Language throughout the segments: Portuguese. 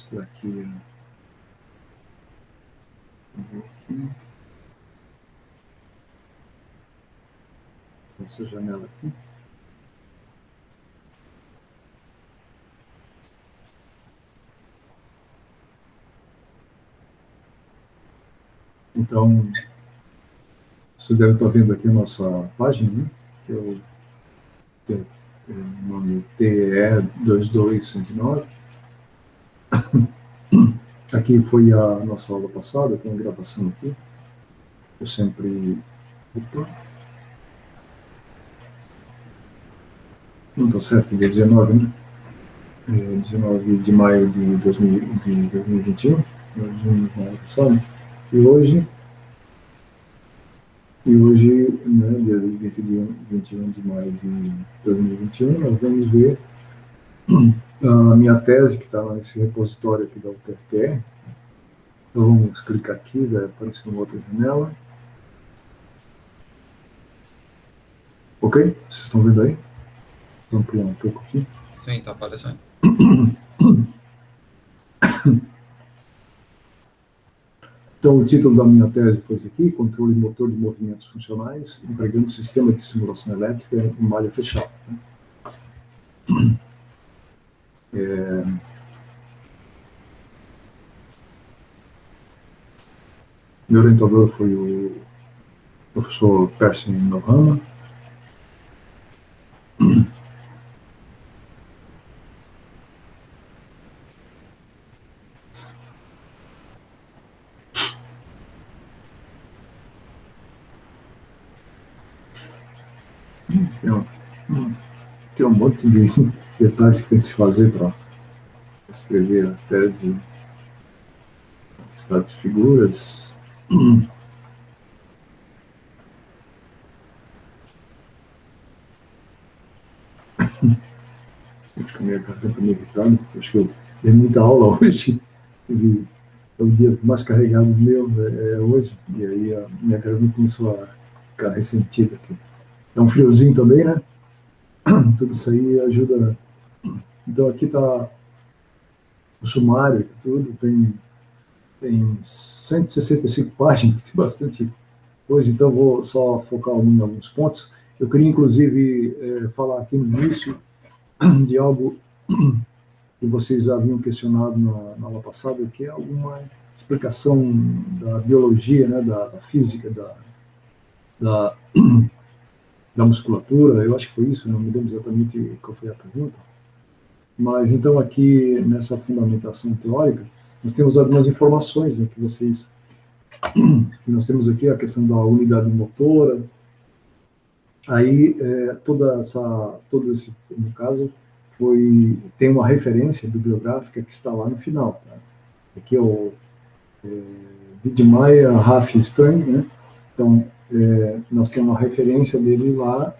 mostrar aqui. Vamos ver aqui. Essa janela aqui. Então, você deve estar vendo aqui a nossa página, né? Que é o nome TE22109. Aqui foi a nossa aula passada, tem uma gravação aqui. Eu sempre... Opa. Não está certo, dia 19, né? 19 de maio de 2021, nós vimos na aula passada. E hoje, né, dia 21 de maio de 2021, nós vamos ver a minha tese, que está nesse repositório aqui da UTFPR. Então vamos clicar aqui, vai aparecer uma outra janela. Ok? Vocês estão vendo aí? Vamos ampliar um pouco aqui. Sim, está aparecendo. Então, o título da minha tese foi esse aqui: Controle motor de movimentos funcionais, empregando sistema de estimulação elétrica em malha fechada. Meu orientador foi o professor Percy Nohama. Tem um monte de detalhes que tem que se fazer para escrever a tese. Estado de figuras. Acho que a minha garganta me irritada. Acho que eu dei muita aula hoje. E é o dia mais carregado meu hoje. E aí a minha garganta começou a ficar ressentida aqui. É um friozinho também, né? Tudo isso aí ajuda. Então aqui está o sumário, tudo. Tem 165 páginas, tem bastante coisa. Então vou só focar em alguns pontos. Eu queria, inclusive, falar aqui no início de algo que vocês haviam questionado na aula passada, que é alguma explicação da biologia, né, da física, da, da musculatura. Eu acho que foi isso, não me lembro exatamente qual foi a pergunta. Mas, então, aqui nessa fundamentação teórica, nós temos algumas informações, né, que vocês... Nós temos aqui a questão da unidade motora. Aí, todo esse, no caso, tem uma referência bibliográfica que está lá no final. Tá? Aqui é o Wiedemeyer, Raff-Strang, né? Então, nós temos uma referência dele lá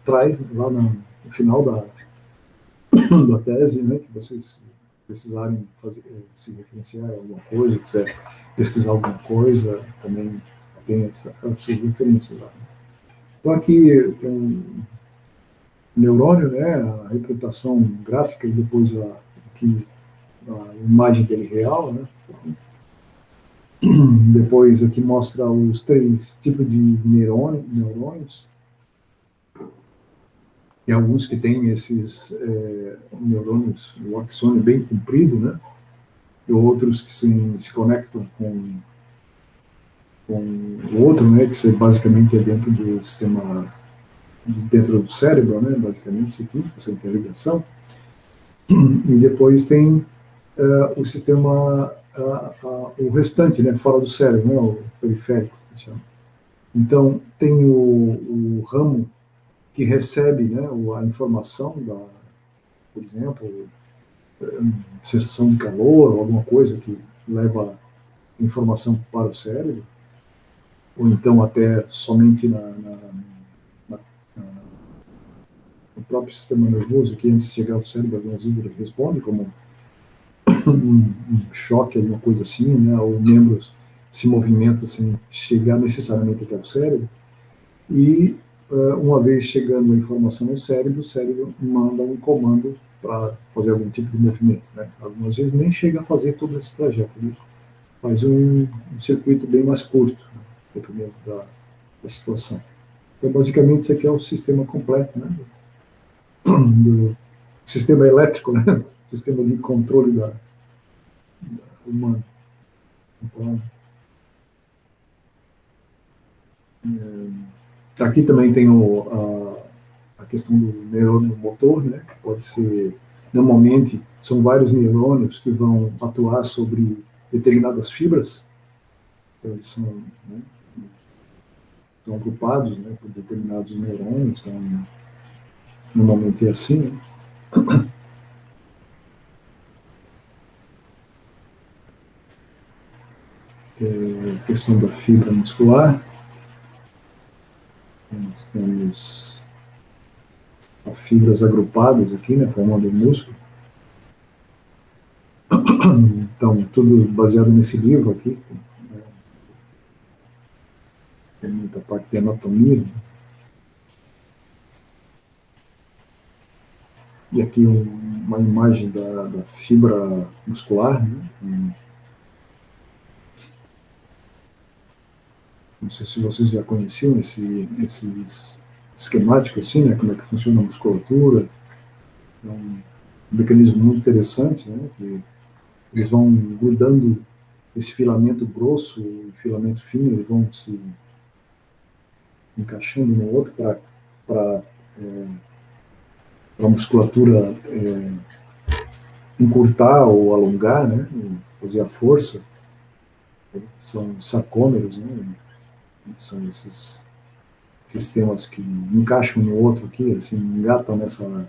atrás, lá no final da tese, né? Que vocês precisarem se referenciar a alguma coisa, quiser pesquisar alguma coisa, também tem essas referências lá. Então, aqui tem um neurônio, né? A representação gráfica e depois a imagem dele real, né? Depois aqui mostra os 3 tipos de neurônios. Tem alguns que têm esses neurônios, o axônio bem comprido, né? E outros que se conectam com o outro, né? Que basicamente é dentro do sistema, dentro do cérebro, né? Basicamente isso aqui, essa interligação. E depois tem o sistema, o restante, né? Fora do cérebro, né? O periférico, que chama. Então, tem o ramo que recebe, né, a informação, por exemplo, sensação de calor, ou alguma coisa que leva informação para o cérebro, ou então até somente no próprio sistema nervoso, que antes de chegar ao cérebro, algumas vezes ele responde como um choque, alguma coisa assim, né, ou o membro se movimenta sem chegar necessariamente até o cérebro. E uma vez chegando a informação no cérebro, o cérebro manda um comando para fazer algum tipo de movimento, né? Algumas vezes nem chega a fazer todo esse trajeto, né? Faz um circuito bem mais curto, né? Dependendo da situação. Então, basicamente, isso aqui é o sistema completo, né? Do sistema elétrico, né? Sistema de controle humano. Então, aqui também tem a questão do neurônio motor, né? Que pode ser, normalmente, são vários neurônios que vão atuar sobre determinadas fibras. Então, eles são, né, são agrupados, né, por determinados neurônios. Então, normalmente é assim, né? Questão da fibra muscular. Nós temos as fibras agrupadas aqui, né, formando o músculo. Então, tudo baseado nesse livro aqui, né, tem muita parte de anatomia. Né? E aqui uma imagem da fibra muscular. Né? Não sei se vocês já conheciam esses esquemáticos, assim, né, como é que funciona a musculatura. É um mecanismo muito interessante, né, que eles vão grudando esse filamento grosso e filamento fino, eles vão se encaixando no outro para a musculatura encurtar ou alongar, né, fazer a força. São sarcômeros, né, são esses sistemas que encaixam no outro aqui, assim, engatam nessa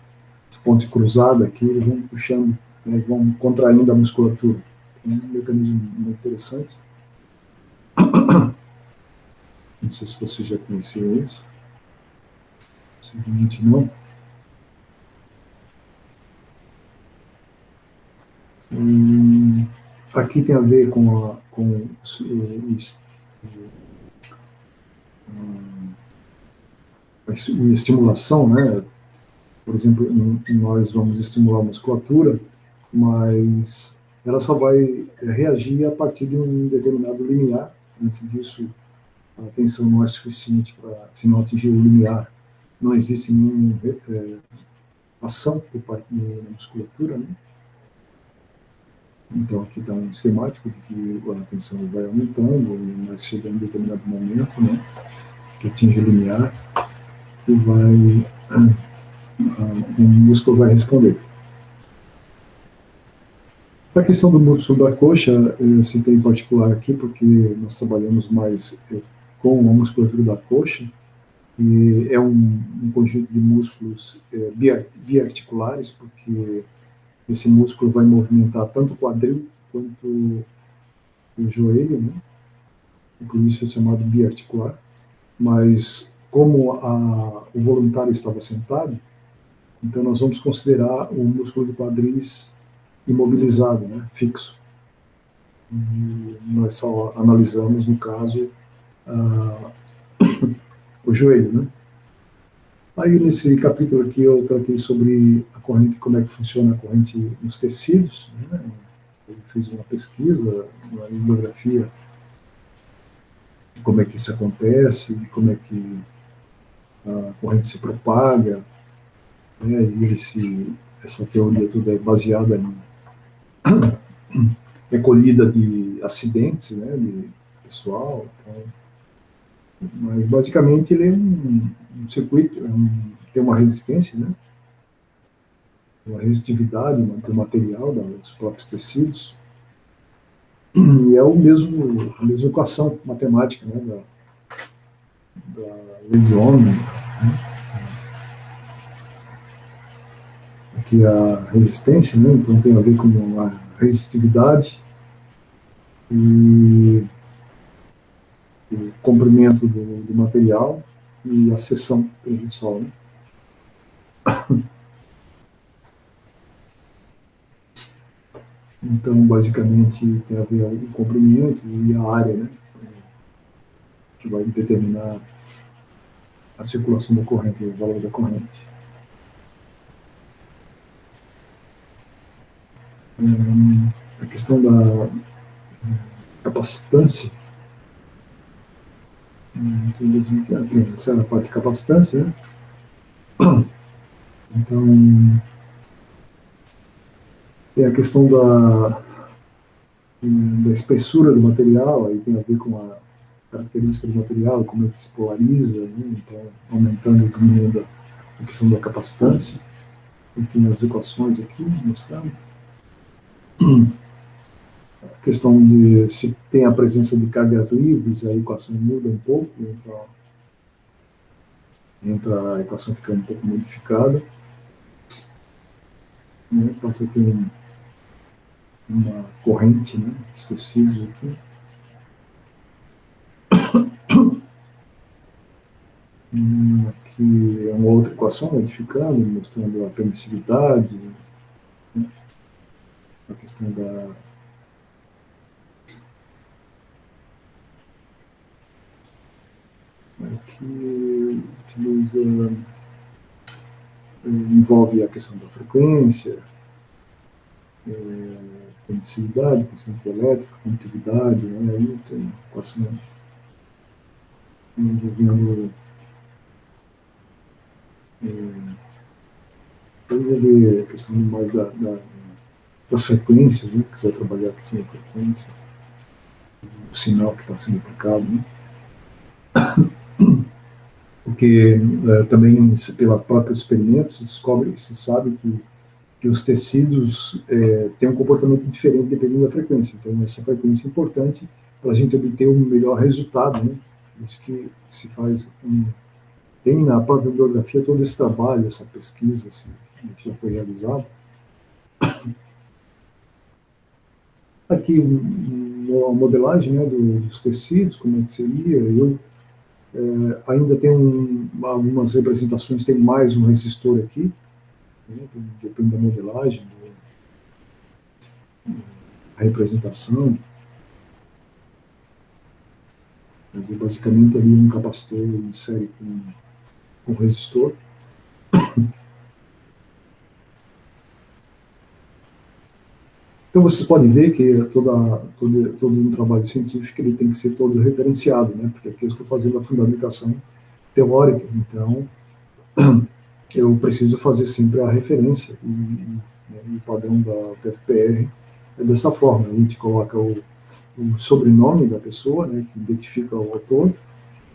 ponte cruzada aqui, eles vão puxando, né, vão contraindo a musculatura. É um mecanismo muito interessante. Não sei se você já conhecia isso. Simplesmente não. Aqui tem a ver com a estimulação, né? Por exemplo, nós vamos estimular a musculatura, mas ela só vai reagir a partir de um determinado limiar. Antes disso, a tensão não é suficiente para, se não atingir o limiar, não existe nenhuma ação por parte da musculatura, né? Então aqui está um esquemático de que a tensão vai aumentando, mas chega em determinado momento, né, que atinge o limiar, que vai, o músculo vai responder. A questão do músculo da coxa, eu citei em particular aqui porque nós trabalhamos mais com a musculatura da coxa, e é um conjunto de músculos biarticulares, porque esse músculo vai movimentar tanto o quadril quanto o joelho, né? E por isso é chamado biarticular. Mas como o voluntário estava sentado, então nós vamos considerar o músculo do quadris imobilizado, né? Fixo. E nós só analisamos, no caso, o joelho, né? Aí nesse capítulo aqui eu tratei sobre a corrente, como é que funciona a corrente nos tecidos, né? Eu fiz uma pesquisa, uma bibliografia, de como é que isso acontece, de como é que a corrente se propaga, né? E essa teoria toda é baseada em recolhida de acidentes, né? De pessoal. Então, mas basicamente ele é um circuito, tem uma resistência, né? Uma resistividade do material, dos próprios tecidos, e é a mesma equação matemática, né? Da lei de Ohm, né? Aqui a resistência, né? Então tem a ver com a resistividade e o comprimento do material e a seção transversal, né? Então, basicamente, tem a ver com o comprimento e a área, né? Que vai determinar a circulação da corrente, o valor da corrente. A questão da capacitância, essa é a parte de capacitância, né? Então, tem a questão da espessura do material, aí tem a ver com a característica do material, como ele se polariza, né? Então, aumentando e diminuindo a questão da capacitância. E tem as equações aqui mostrando. A questão de se tem a presença de cargas livres, a equação muda um pouco, entra a equação fica um pouco modificada. Né? Então você tem uma corrente, né, dos tecidos aqui. Aqui é uma outra equação modificada, mostrando a permissividade, né, a questão da que utiliza, envolve a questão da frequência, permissividade, constante elétrica, condutividade, né, aí tem uma equação envolvendo envolver a questão mais das frequências, né, quiser trabalhar a questão da frequência, o sinal que está sendo aplicado, né? Porque também pela própria experimento se descobre, se sabe que os tecidos têm um comportamento diferente dependendo da frequência. Então essa frequência é importante para a gente obter um melhor resultado, né? Isso que se faz tem na própria bibliografia todo esse trabalho, essa pesquisa assim, que já foi realizada. Aqui a modelagem, né, dos tecidos, como é que seria. Eu ainda tem algumas representações, tem mais um resistor aqui, né, depende da modelagem, da representação. Mas basicamente ali um capacitor em série com resistor. Então vocês podem ver que todo um trabalho científico ele tem que ser todo referenciado, né? Porque aqui eu estou fazendo a fundamentação teórica, então eu preciso fazer sempre a referência e o padrão da UTF-PR é dessa forma. A gente coloca o sobrenome da pessoa, né, que identifica o autor,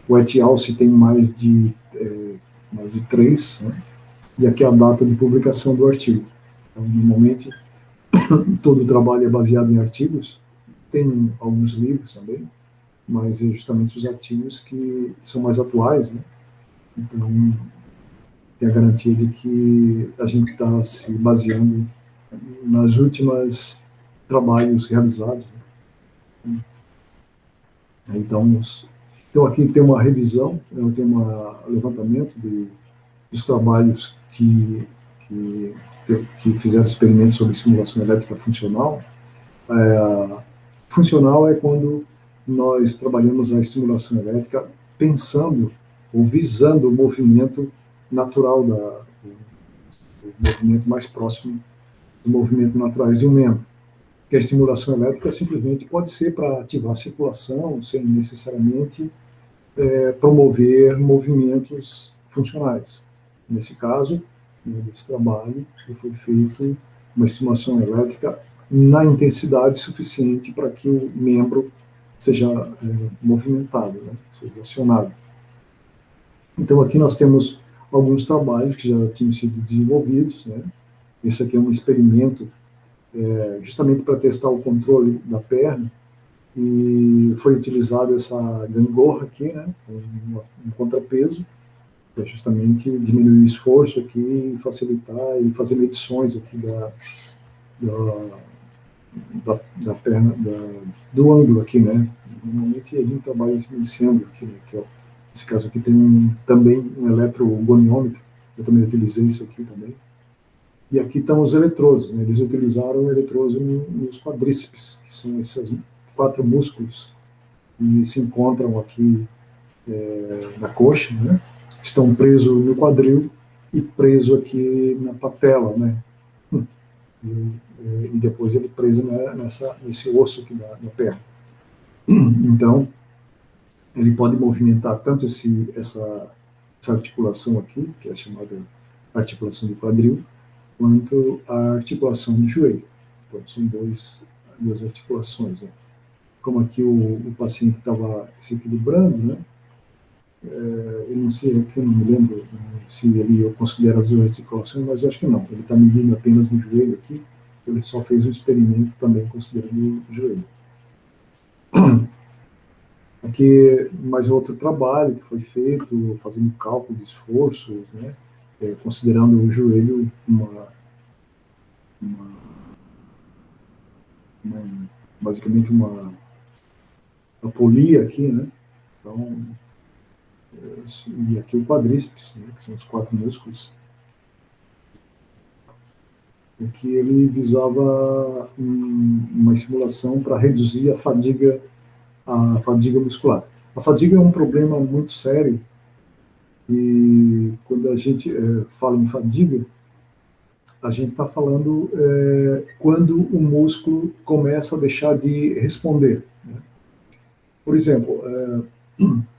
o et al. Se tem mais de 3, né, e aqui a data de publicação do artigo. Então, normalmente, todo o trabalho é baseado em artigos, tem alguns livros também, mas é justamente os artigos que são mais atuais, né? Então, tem a garantia de que a gente está se baseando nas últimas trabalhos realizados. Né? Então, aqui tem uma revisão, tem um levantamento dos trabalhos que fizeram experimentos sobre simulação elétrica funcional. Funcional é quando nós trabalhamos a estimulação elétrica pensando ou visando o movimento natural, o movimento mais próximo do movimento naturais de um membro. Que a estimulação elétrica simplesmente pode ser para ativar a circulação, sem necessariamente promover movimentos funcionais. Nesse caso, nesse trabalho, foi feito uma estimulação elétrica na intensidade suficiente para que o membro seja movimentado, né, seja acionado. Então, aqui nós temos alguns trabalhos que já tinham sido desenvolvidos, né? Esse aqui é um experimento justamente para testar o controle da perna, e foi utilizada essa gangorra aqui, né, um contrapeso, para justamente diminuir o esforço aqui, facilitar e fazer medições aqui da perna, do ângulo aqui, né. Normalmente a gente trabalha nesse ângulo aqui, né, que nesse caso aqui tem também um eletrogoniômetro, eu também utilizei isso aqui também. E aqui estão os eletrodos, né? Eles utilizaram eletrodos nos quadríceps, que são esses 4 músculos que se encontram aqui na coxa, né? Estão presos no quadril e preso aqui na patela, né? e depois ele preso nesse osso aqui da perna. Então, ele pode movimentar tanto essa articulação aqui, que é chamada articulação do quadril, quanto a articulação do joelho. Então, são duas articulações, né? Como aqui o paciente estava se equilibrando, né? Eu não sei, aqui eu não me lembro se eu considero as duas articulações, mas eu acho que não. Ele está medindo apenas no joelho aqui, ele só fez um experimento também considerando o joelho. Aqui, mais outro trabalho que foi feito, fazendo cálculo de esforços, né? Considerando o joelho uma, basicamente uma polia aqui, né? Então, e aqui o quadríceps, né, que são os 4 músculos, em que ele visava uma estimulação para reduzir a fadiga muscular. A fadiga é um problema muito sério e quando a gente fala em fadiga, a gente está falando quando o músculo começa a deixar de responder, né? Por exemplo,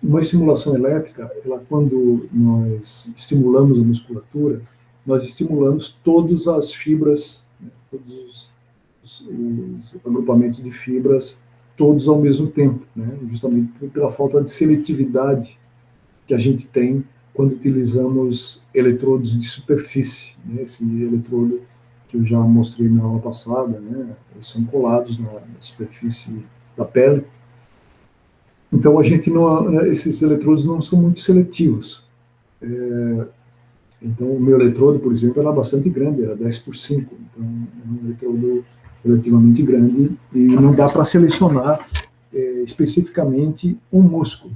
uma estimulação elétrica, quando nós estimulamos a musculatura, nós estimulamos todas as fibras, né, todos os agrupamentos de fibras, todos ao mesmo tempo, né, justamente pela falta de seletividade que a gente tem quando utilizamos eletrodos de superfície, né, esse eletrodo que eu já mostrei na aula passada, né, eles são colados na superfície da pele. Então, esses eletrodos não são muito seletivos. Então, o meu eletrodo, por exemplo, era bastante grande, era 10 por 5. Então, é um eletrodo relativamente grande e não dá para selecionar especificamente um músculo.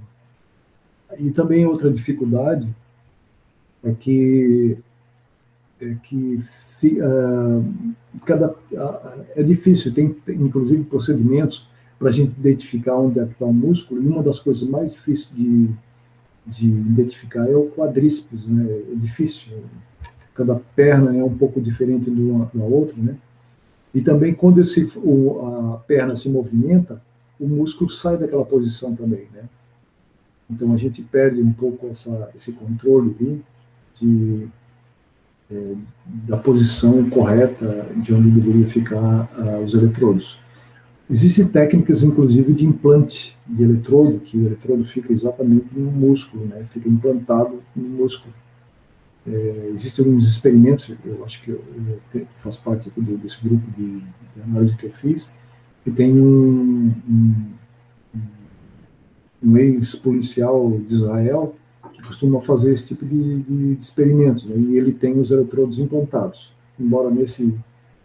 E também outra dificuldade é que é difícil, tem inclusive procedimentos para a gente identificar onde é que está o músculo, e uma das coisas mais difíceis de identificar é o quadríceps, né? É difícil, cada perna é um pouco diferente da outra, né? E também quando a perna se movimenta, o músculo sai daquela posição também, né? Então a gente perde um pouco esse controle de, da posição correta de onde deveria ficar os eletrodos. Existem técnicas, inclusive, de implante de eletrodo, que o eletrodo fica exatamente no músculo, né? Fica implantado no músculo. Existem alguns experimentos, eu acho que eu faço parte desse grupo de análise que eu fiz, que tem um ex-policial de Israel que costuma fazer esse tipo de experimentos, né? E ele tem os eletrodos implantados. Embora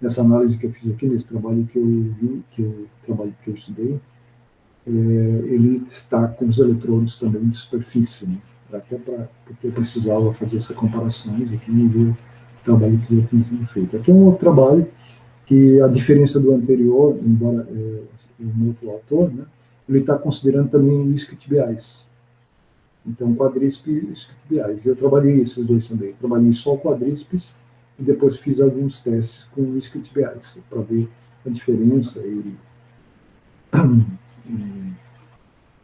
nessa análise que eu fiz aqui, nesse trabalho que eu vi, trabalho que eu estudei, ele está com os eletrodos também de superfície, né? Porque eu precisava fazer essa comparações aqui e ver o trabalho que já tinha sido feito. Aqui é um outro trabalho que a diferença do anterior, embora um outro autor, né, ele está considerando também isquiotibiais. Então, quadríceps e isquiotibiais. Eu trabalhei esses dois também. Trabalhei só quadríceps e depois fiz alguns testes com isquiotibiais para ver a diferença e o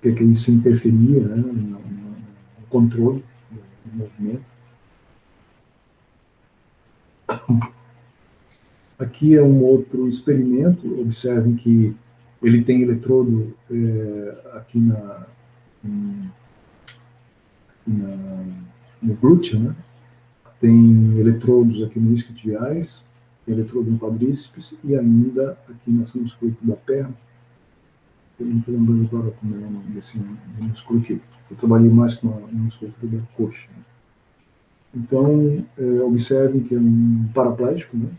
que isso interferia, né, no controle do movimento. Aqui é um outro experimento. Observem que ele tem eletrodo aqui no glúteo, né? Tem eletrodos aqui no isquiotibiais, tem eletrodo no quadríceps e ainda aqui nessa musculatura da perna. Eu não estou lembrando agora como é o nome desse músculo aqui. Eu trabalhei mais com a musculatura da coxa, né? Então, observem que é um paraplégico, né?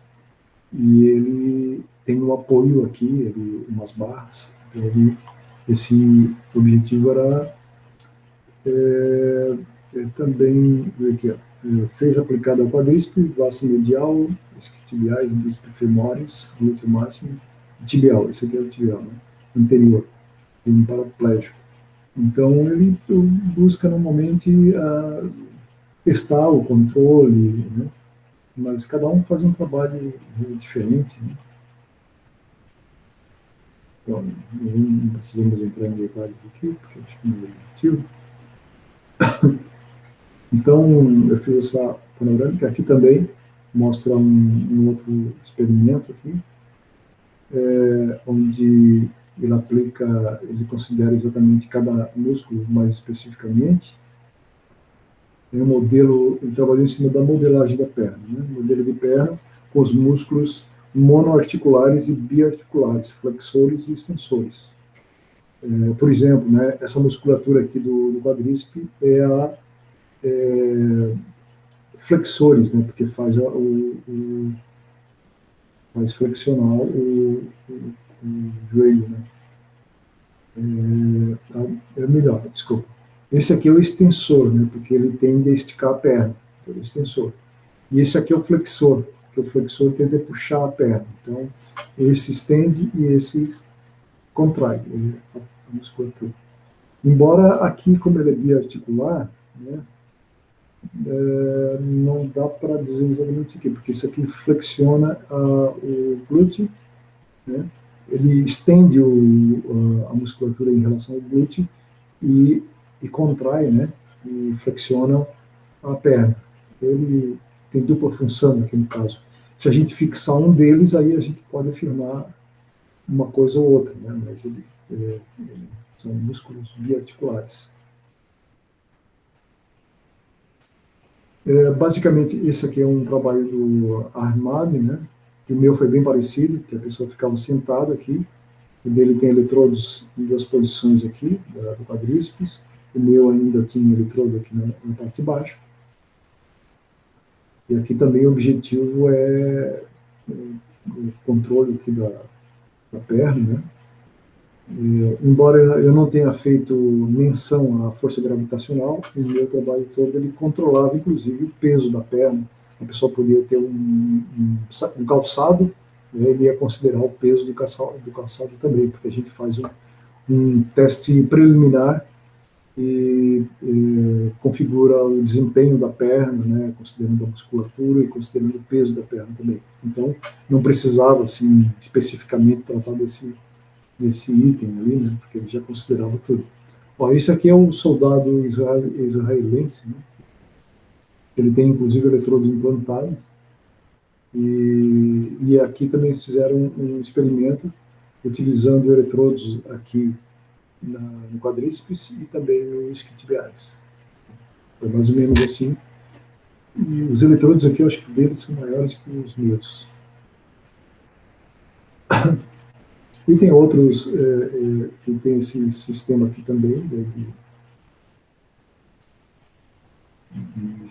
E ele tem um apoio aqui, umas barras. Então, esse objetivo era também aqui, fez aplicado ao quadríceps, vasto medial, isquiotibiais, bíceps femores, glúteo máximo, tibial. Esse aqui é o tibial, né? Anterior, tem um paraplégico. Então, ele busca normalmente testar o controle, né, mas cada um faz um trabalho diferente, né? Então, não precisamos entrar em detalhes aqui, porque acho que não é objetivo. Então, eu fiz essa panorâmica. Aqui também mostra um outro experimento aqui, onde ele aplica, ele considera exatamente cada músculo mais especificamente. Tem um modelo, ele trabalhou em cima da modelagem da perna, né? Modelo de perna com os músculos monoarticulares e biarticulares, flexores e extensores. Por exemplo, né, essa musculatura aqui do quadríceps é a flexores, né, porque faz flexionar o joelho, né. É melhor, desculpa. Esse aqui é o extensor, né, porque ele tende a esticar a perna, então é o extensor. E esse aqui é o flexor, que o flexor tende a puxar a perna. Então, esse estende e esse contrai a musculatura. Embora aqui, como ele é biarticular, né, não dá para dizer exatamente isso aqui, porque isso aqui flexiona o glúteo, né, ele estende a musculatura em relação ao glúteo e, e contrai, né, e flexiona a perna. Ele tem dupla função aqui no caso. Se a gente fixar um deles, aí a gente pode afirmar uma coisa ou outra, né, mas são músculos biarticulares. Basicamente, esse aqui é um trabalho do Armani, né? Que o meu foi bem parecido, que a pessoa ficava sentada aqui, o dele tem eletrodos em duas posições aqui, do quadríceps, o meu ainda tinha eletrodo aqui na parte de baixo. E aqui também o objetivo é o controle aqui da perna, né? Embora eu não tenha feito menção à força gravitacional, o meu trabalho todo ele controlava inclusive o peso da perna. A pessoa podia ter um calçado, né, ele ia considerar o peso do calçado também, porque a gente faz um teste preliminar e configura o desempenho da perna, né, considerando a musculatura e considerando o peso da perna também. Então, não precisava assim especificamente tratar desse item ali, né, porque ele já considerava tudo. Ó, esse aqui é um soldado israelense, né, ele tem inclusive eletrodo implantado, e aqui também fizeram um experimento utilizando eletrodos aqui no quadríceps e também no isquiotibiais. Foi mais ou menos assim. E os eletrodos aqui, eu acho que deles são maiores que os meus. E tem outros que tem esse sistema aqui também, né,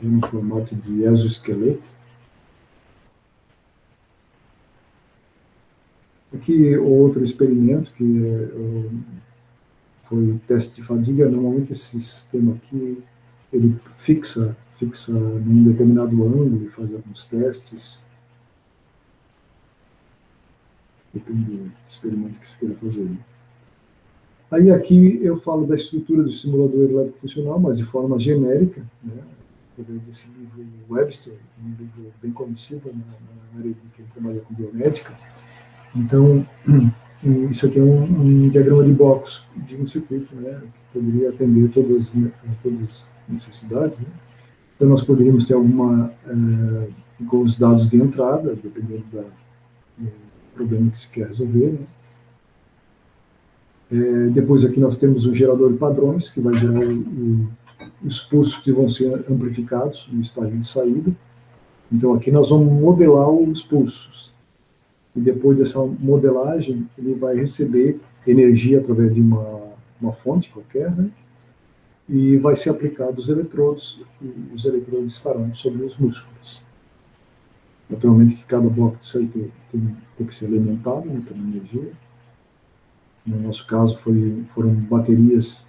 no formato de exoesqueleto. Aqui outro experimento que foi teste de fadiga. Normalmente esse sistema aqui ele fixa num determinado ângulo e faz alguns testes. Depende do experimento que você queira fazer, né? Aí aqui eu falo da estrutura do simulador elétrico funcional, mas de forma genérica, né? Desse livro Webster, um livro bem conhecido na área de quem trabalha com biomédica. Então, isso aqui é um diagrama de blocos de um circuito, né, que poderia atender todas as necessidades, né? Então, nós poderíamos ter com os dados de entrada, dependendo do problema que se quer resolver, né? Depois aqui nós temos o gerador de padrões, que vai gerar os pulsos que vão ser amplificados no estágio de saída. Então aqui nós vamos modelar os pulsos. E depois dessa modelagem, ele vai receber energia através de uma fonte qualquer, né? E vai ser aplicado os eletrodos, e os eletrodos estarão sobre os músculos. Naturalmente que cada bloco de saída tem que ser alimentado, né, pela energia. No nosso caso foram baterias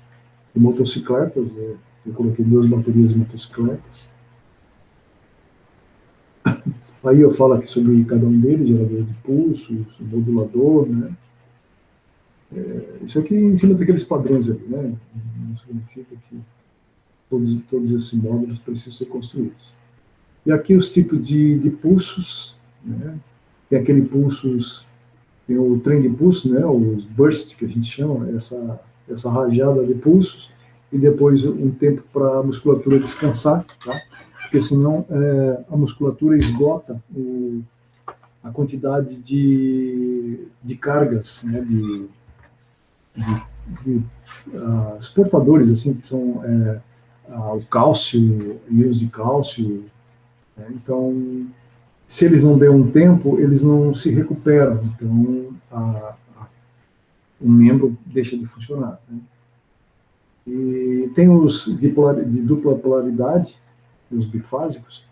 de motocicletas, eu coloquei 2 baterias de motocicletas. Aí eu falo aqui sobre cada um deles, gerador de pulsos, modulador, né? Isso aqui em cima daqueles padrões ali, né? Não significa que todos esses módulos precisam ser construídos. E aqui os tipos de pulsos, né? Tem aquele pulsos, tem o trem de pulso, né? Os burst, que a gente chama, essa rajada de pulsos, e depois um tempo para a musculatura descansar, tá? Porque senão a musculatura esgota a quantidade de cargas, né? Os portadores, assim, que são o cálcio, íons de cálcio, né? Então, se eles não dêem um tempo, eles não se recuperam, então o membro deixa de funcionar, né? E tem os de dupla polaridade, os bifásicos,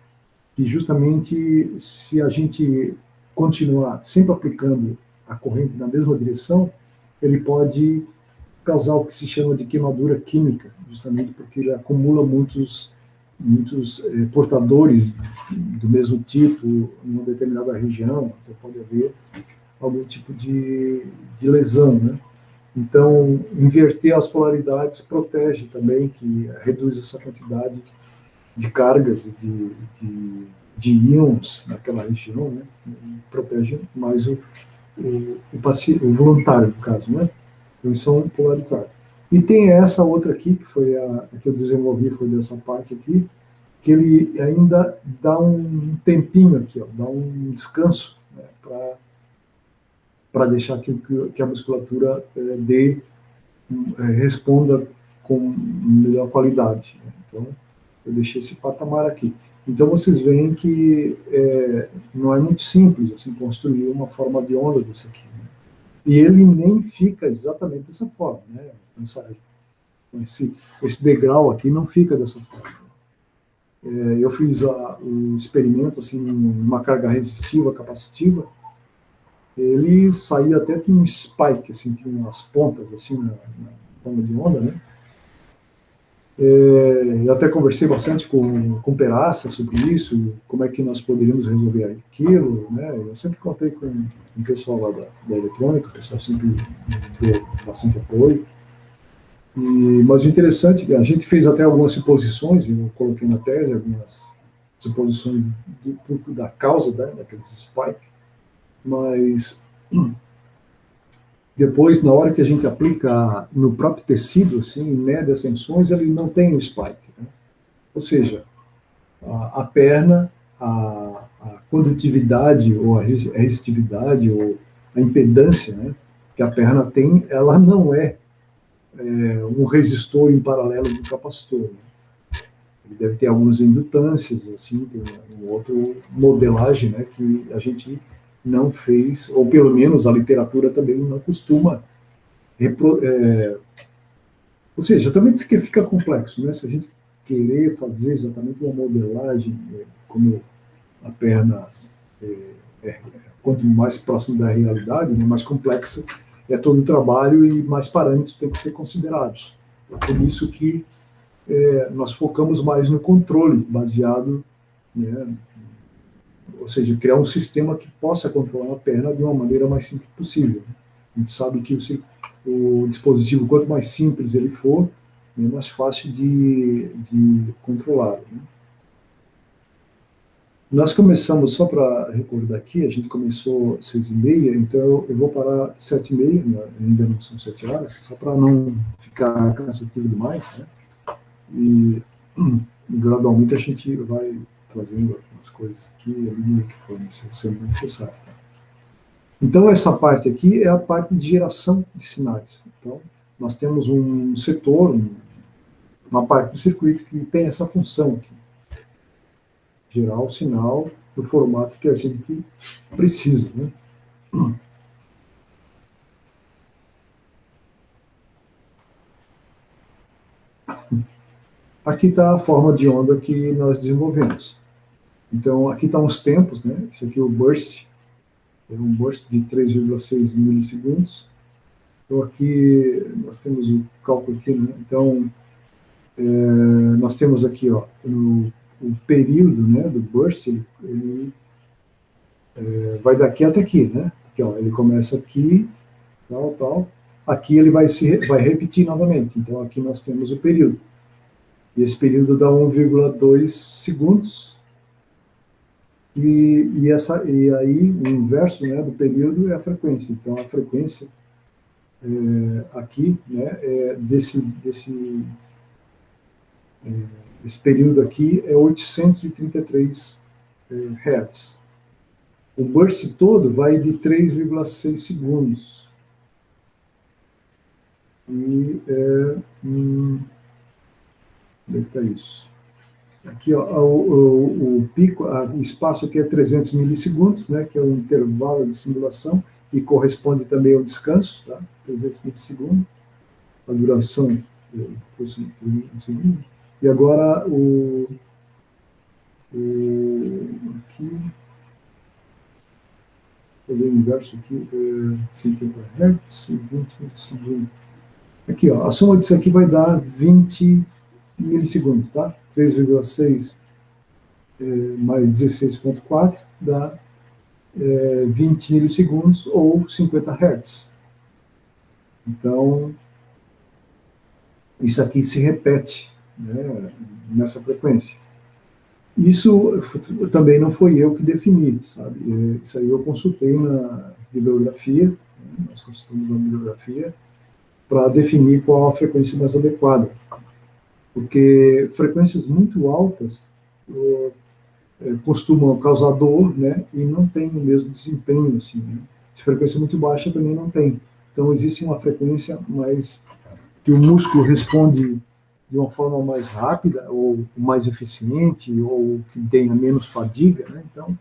que justamente se a gente continuar sempre aplicando a corrente na mesma direção, ele pode causar o que se chama de queimadura química, justamente porque ele acumula muitos portadores do mesmo tipo em uma determinada região, então pode haver algum tipo de lesão, né? Então, inverter as polaridades protege também, que reduz essa quantidade de cargas de íons naquela região, né? E protege mais o voluntário, no caso, né? Então, são polarizados. E tem essa outra aqui, que foi a que eu desenvolvi, foi dessa parte aqui, que ele ainda dá um tempinho aqui, ó, dá um descanso, né, para deixar que a musculatura responda com melhor qualidade, né? Então, eu deixei esse patamar aqui. Então, vocês veem que não é muito simples assim, construir uma forma de onda desse aqui, né? E ele nem fica exatamente dessa forma, né? Esse degrau aqui não fica dessa forma. Eu fiz o experimento assim, numa carga resistiva, capacitiva, ele saía até com um spike, assim, tinha umas pontas assim na forma de onda, né? Eu até conversei bastante com o Peraça sobre isso, como é que nós poderíamos resolver aquilo, né? Eu sempre contei com o pessoal lá da eletrônica, o pessoal sempre me deu bastante apoio. Mas o interessante é que a gente fez até algumas suposições, eu coloquei na tese algumas suposições da causa daqueles spikes, mas depois, na hora que a gente aplica no próprio tecido, assim, mede as tensões, ele não tem o spike, né? Ou seja, a perna, a condutividade ou a resistividade ou a impedância, né, que a perna tem, ela não é um resistor em paralelo do capacitor, né? Ele deve ter algumas indutâncias, assim, tem uma outra modelagem, né, que a gente não fez, ou pelo menos a literatura também não costuma ou seja, também fica complexo, né? Se a gente querer fazer exatamente uma modelagem, como a perna quanto mais próximo da realidade, né, mais complexo é todo o trabalho e mais parâmetros têm que ser considerados. É por isso que nós focamos mais no controle, baseado, né, ou seja, criar um sistema que possa controlar a perna de uma maneira mais simples possível. A gente sabe que o dispositivo, quanto mais simples ele for, é mais fácil de controlar, né? Nós começamos, só para recordar aqui, a gente começou às 6h30, então eu vou parar às 7h30, né? Ainda não são 7 horas, só para não ficar cansativo demais, né? E gradualmente a gente vai trazendo algumas coisas aqui e ali que for sendo necessário. Tá? Então, essa parte aqui é a parte de geração de sinais. Então, nós temos um setor, uma parte do circuito que tem essa função aqui. Gerar o sinal no formato que a gente precisa, né? Aqui está a forma de onda que nós desenvolvemos. Então, aqui estão os tempos, né? Esse aqui é o burst, é um burst de 3,6 milissegundos. Então, aqui nós temos o cálculo aqui, né? Então, nós temos aqui, ó, o período, né, do burst, ele vai daqui até aqui, né? Aqui, ó, ele começa aqui, tal. Aqui ele vai repetir novamente. Então, aqui nós temos o período. E esse período dá 1,2 segundos. E aí o inverso, né, do período é a frequência. Então a frequência aqui, né, esse período aqui é 833 Hz. O burst todo vai de 3,6 segundos. E onde é que está isso? Aqui, ó, o pico, o espaço aqui é 300 milissegundos, né, que é o intervalo de simulação, e corresponde também ao descanso, tá? 300 milissegundos, a duração por segundo. E agora aqui, fazer o inverso aqui, 50 Hz e 20 milissegundos. Aqui, ó, a soma disso aqui vai dar 20 milissegundos, tá? 3,6 mais 16,4 dá 20 milissegundos ou 50 Hz. Então, isso aqui se repete, né, nessa frequência. Isso também não foi eu que defini, sabe? Isso aí eu consultei na bibliografia, né, nós consultamos na bibliografia, para definir qual a frequência mais adequada. Porque frequências muito altas costumam causar dor, né, e não tem o mesmo desempenho, assim, né? Se frequência muito baixa também não tem. Então existe uma frequência mais que o músculo responde de uma forma mais rápida ou mais eficiente ou que tenha menos fadiga, né? Então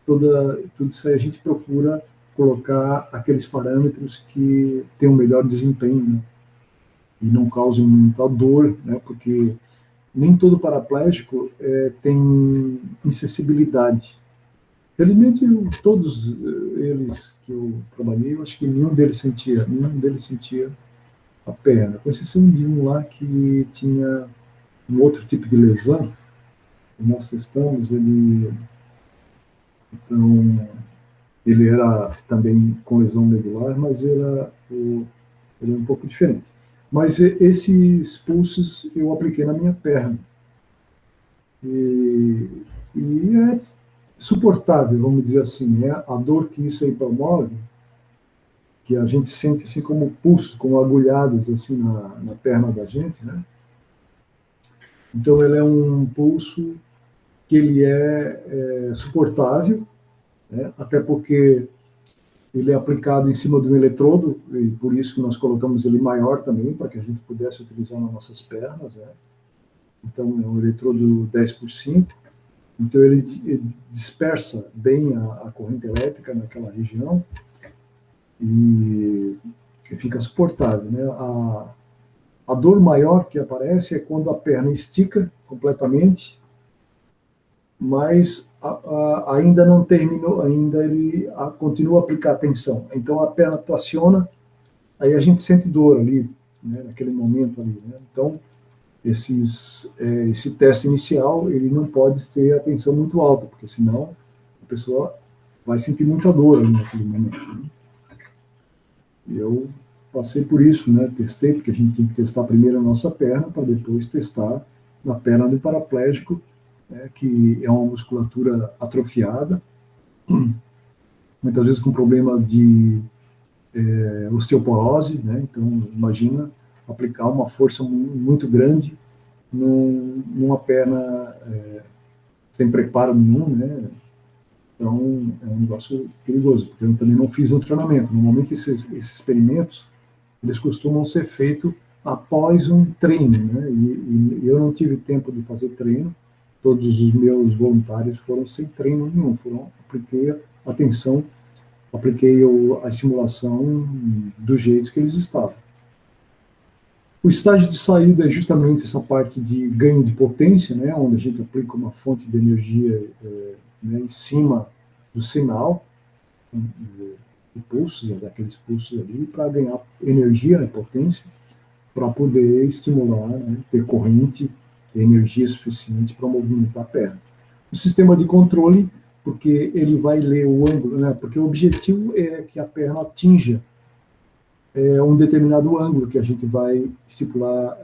tudo isso aí a gente procura colocar aqueles parâmetros que têm um melhor desempenho, né, e não causem muita dor, né, porque nem todo paraplégico tem insensibilidade. Felizmente, todos eles que eu trabalhei, eu acho que nenhum deles sentia a perna, com exceção de um lá que tinha um outro tipo de lesão, que nós testamos, então, ele era também com lesão medular, mas ele é um pouco diferente. Mas esses pulsos eu apliquei na minha perna. E é suportável, vamos dizer assim, né? A dor que isso aí promove, que a gente sente assim como pulsos, como agulhadas assim na perna da gente, né? Então ele é um pulso que ele é suportável, né? Até porque ele é aplicado em cima de um eletrodo, e por isso que nós colocamos ele maior também, para que a gente pudesse utilizar nas nossas pernas, né? Então é um eletrodo 10 por 5. Então ele dispersa bem a corrente elétrica naquela região e fica suportável, né? A dor maior que aparece é quando a perna estica completamente, mas ainda não terminou, ainda ele continua a aplicar tensão. Então a perna traciona, aí a gente sente dor ali, né, naquele momento ali, né? Então esse teste inicial ele não pode ter a tensão muito alta, porque senão a pessoa vai sentir muita dor ali naquele momento, né? Eu passei por isso, né? Testei, porque a gente tem que testar primeiro a nossa perna, para depois testar na perna do paraplégico, né, que é uma musculatura atrofiada, muitas vezes com problema de osteoporose, né? Então, imagina aplicar uma força muito grande numa perna sem preparo nenhum, né? Então, é um negócio perigoso, porque eu também não fiz um treinamento. Normalmente, esses experimentos, eles costumam ser feitos após um treino, né? E eu não tive tempo de fazer treino, todos os meus voluntários foram sem treino nenhum, apliquei atenção, apliquei a simulação do jeito que eles estavam. O estágio de saída é justamente essa parte de ganho de potência, né, onde a gente aplica uma fonte de energia né, em cima do sinal, de pulsos, daqueles pulsos ali, para ganhar energia, né, potência, para poder estimular, né, ter corrente e energia suficiente para movimentar a perna. O sistema de controle, porque ele vai ler o ângulo, né, porque o objetivo é que a perna atinja um determinado ângulo que a gente vai estipular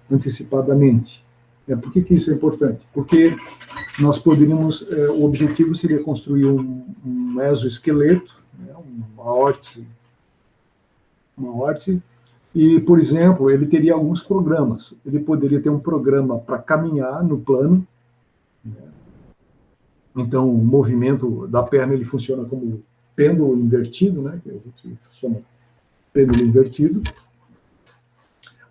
antecipadamente. Por que isso é importante? Porque nós poderíamos, o objetivo seria construir um exoesqueleto, né, uma órtese, e, por exemplo, ele teria alguns programas. Ele poderia ter um programa para caminhar no plano, né? Então, o movimento da perna ele funciona como pêndulo invertido, né? Que a gente chama pêndulo invertido.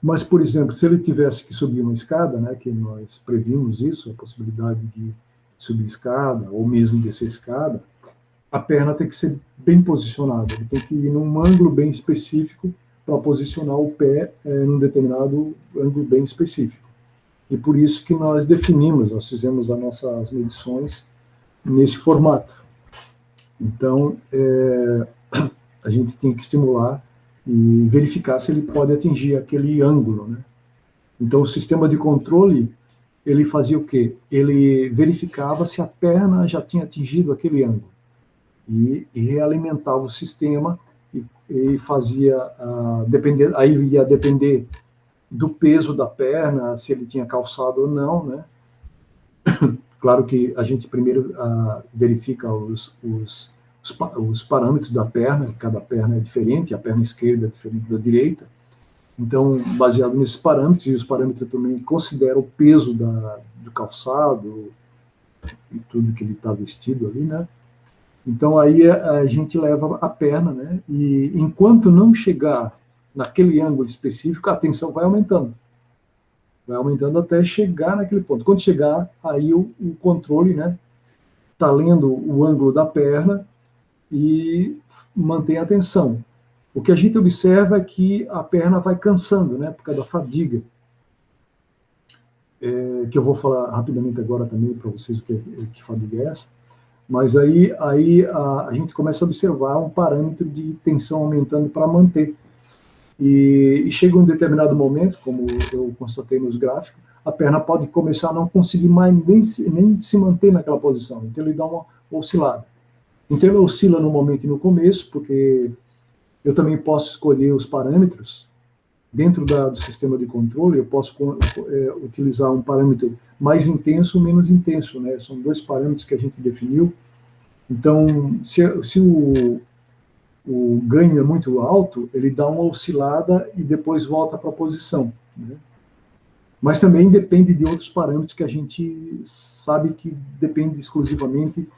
Mas, por exemplo, se ele tivesse que subir uma escada, né, que nós previmos isso, a possibilidade de subir escada, ou mesmo descer escada, a perna tem que ser bem posicionada, ele tem que ir num ângulo bem específico para posicionar o pé num determinado ângulo bem específico. E por isso que nós definimos, nós fizemos as nossas medições nesse formato. Então, a gente tem que estimular e verificar se ele pode atingir aquele ângulo, né? Então, o sistema de controle, ele fazia o quê? Ele verificava se a perna já tinha atingido aquele ângulo e realimentava o sistema e fazia, aí ia depender do peso da perna, se ele tinha calçado ou não, né? Claro que a gente primeiro verifica os parâmetros da perna, cada perna é diferente, a perna esquerda é diferente da direita. Então, baseado nesses parâmetros, e os parâmetros também consideram o peso do calçado e tudo que ele está vestido ali, né? Então, aí a gente leva a perna, né? E enquanto não chegar naquele ângulo específico, a tensão vai aumentando. Vai aumentando até chegar naquele ponto. Quando chegar, aí o controle, né? Está lendo o ângulo da perna e mantém a tensão. O que a gente observa é que a perna vai cansando, né? Por causa da fadiga. Que eu vou falar rapidamente agora também para vocês o que fadiga é essa. Mas aí a gente começa a observar um parâmetro de tensão aumentando para manter. E chega um determinado momento, como eu constatei nos gráficos, a perna pode começar a não conseguir mais nem se manter naquela posição. Então ele dá uma oscilada. Então ele oscila no momento e no começo, porque eu também posso escolher os parâmetros. Dentro do sistema de controle, eu posso utilizar um parâmetro mais intenso ou menos intenso, né? São dois parâmetros que a gente definiu. Então, se o ganho é muito alto, ele dá uma oscilada e depois volta para a posição, né? Mas também depende de outros parâmetros que a gente sabe que depende exclusivamente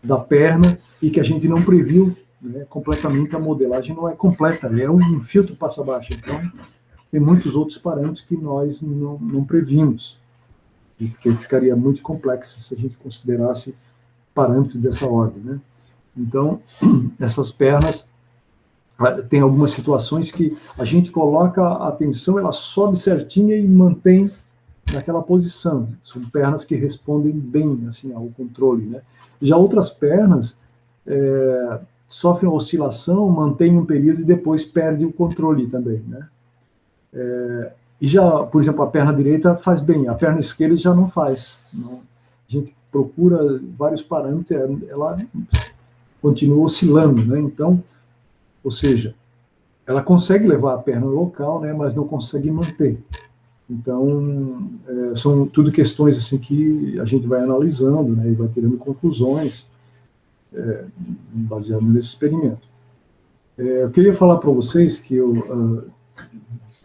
da perna e que a gente não previu, né, completamente. A modelagem não é completa, é um filtro passa-baixa. Então, tem muitos outros parâmetros que nós não previmos, porque ficaria muito complexo se a gente considerasse parâmetros dessa ordem, né? Então, essas pernas, tem algumas situações que a gente coloca a tensão, ela sobe certinha e mantém naquela posição. São pernas que respondem bem assim, ao controle, né? Já outras pernas sofrem uma oscilação, mantêm um período e depois perdem o controle também, né? E já, por exemplo, a perna direita faz bem, a perna esquerda já não faz. Não. A gente procura vários parâmetros, ela continua oscilando, né? Então, ou seja, ela consegue levar a perna local, né, mas não consegue manter. Então, são tudo questões assim que a gente vai analisando, né, e vai tirando conclusões baseado nesse experimento. Eu queria falar para vocês que eu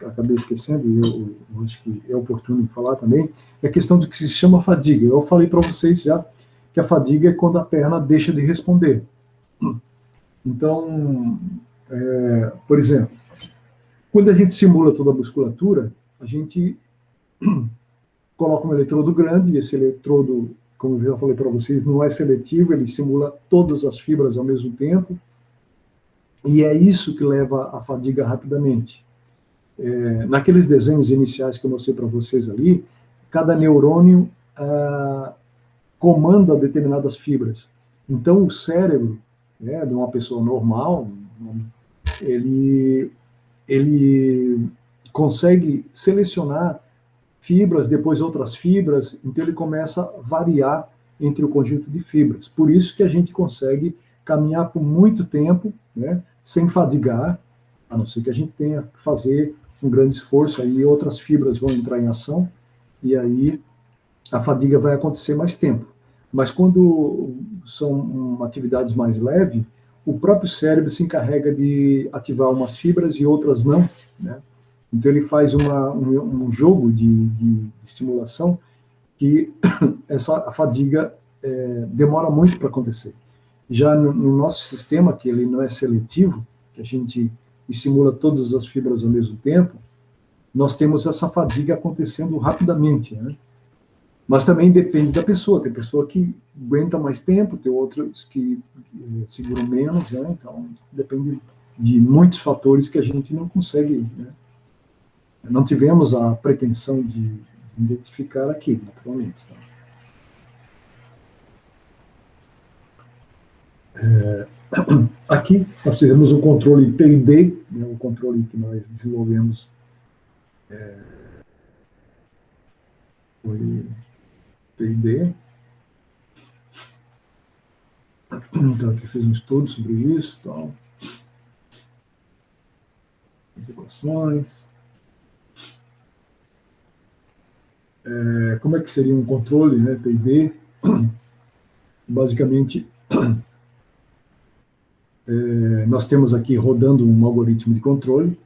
acabei esquecendo, e eu acho que é oportuno falar também, é a questão do que se chama fadiga. Eu falei para vocês já que a fadiga é quando a perna deixa de responder. Então, por exemplo, quando a gente simula toda a musculatura, a gente coloca um eletrodo grande, e esse eletrodo, como eu já falei para vocês, não é seletivo, ele simula todas as fibras ao mesmo tempo, e é isso que leva à fadiga rapidamente. Naqueles desenhos iniciais que eu mostrei para vocês ali, cada neurônio comanda determinadas fibras. Então, o cérebro, né, de uma pessoa normal, ele consegue selecionar fibras, depois outras fibras, então ele começa a variar entre o conjunto de fibras. Por isso que a gente consegue caminhar por muito tempo, né, sem fadigar, a não ser que a gente tenha que fazer um grande esforço, aí outras fibras vão entrar em ação, e aí a fadiga vai acontecer mais tempo. Mas quando são atividades mais leves, o próprio cérebro se encarrega de ativar umas fibras e outras não, né? Então ele faz um jogo de estimulação que a fadiga demora muito para acontecer. Já no nosso sistema, que ele não é seletivo, que a gente estimula todas as fibras ao mesmo tempo, nós temos essa fadiga acontecendo rapidamente, né? Mas também depende da pessoa. Tem pessoa que aguenta mais tempo, tem outras que seguram menos, né? Então depende de muitos fatores que a gente não consegue, né? Não tivemos a pretensão de identificar aqui, naturalmente. Aqui nós fizemos um controle PID, né, o controle que nós desenvolvemos foi PID. Então aqui fiz um estudo sobre isso, tal. As equações. Como é que seria um controle, né, PID? Basicamente, nós temos aqui rodando um algoritmo de controle.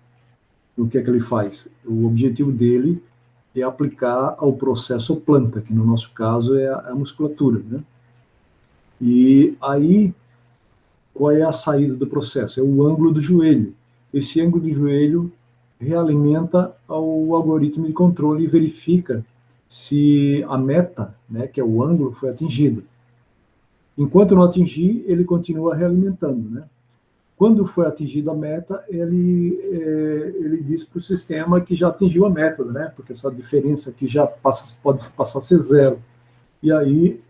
O que é que ele faz? O objetivo dele é aplicar ao processo planta, que no nosso caso é a musculatura, né? E aí, qual é a saída do processo? É o ângulo do joelho. Esse ângulo do joelho realimenta o algoritmo de controle e verifica se a meta, né, que é o ângulo, foi atingida. Enquanto não atingir, ele continua realimentando, né? Quando foi atingida a meta, ele diz para o sistema que já atingiu a meta, né? Porque essa diferença aqui já pode passar a ser zero. E aí